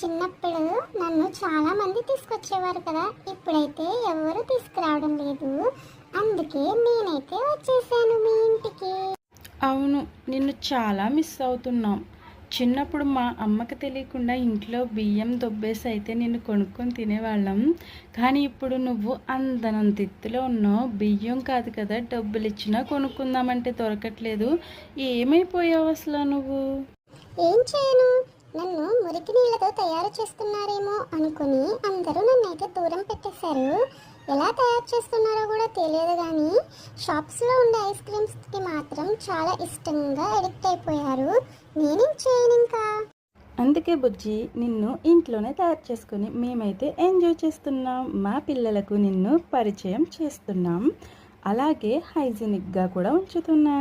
చిన్నప్పుడు నన్ను చాలా మంది తీసుకొచ్చేవారు కదా. ఇప్పుడైతే ఎవరు తీసుకురావడం లేదు. అందుకే నేనైతే వచ్చేసాను మీ ఇంటికి. అవును, నిన్ను చాలా మిస్ అవుతున్నాం. చిన్నప్పుడు మా అమ్మకి తెలియకుండా ఇంట్లో బియ్యం దొబ్బేసి అయితే నిన్ను కొనుక్కొని తినేవాళ్ళం. కానీ ఇప్పుడు నువ్వు అందనంత ఎత్తులో ఉన్నావు. బియ్యం కాదు కదా, డబ్బులు ఇచ్చినా కొనుక్కుందామంటే దొరకట్లేదు. ఏమైపోయావు అసలు నువ్వు? ఏం చేయను, నన్ను మురికి నీళ్ళతో తయారు చేస్తున్నారేమో అనుకుని అందరూ నన్నైతే దూరం పెట్టేశారు. ఎలా తయారు చేస్తున్నారో కూడా తెలియదు, కానీ షాప్స్లో ఉండే ఐస్ క్రీమ్స్కి మాత్రం చాలా ఇష్టంగా అడిక్ట్ అయిపోయారు. నేనేం చేయను ఇంకా. అందుకే బుజ్జి, నిన్ను ఇంట్లోనే తయారు చేసుకొని మేమైతే ఎంజాయ్ చేస్తున్నాం. మా పిల్లలకు నిన్ను పరిచయం చేస్తున్నాం, అలాగే హైజీనిక్గా కూడా ఉంచుతున్నాం.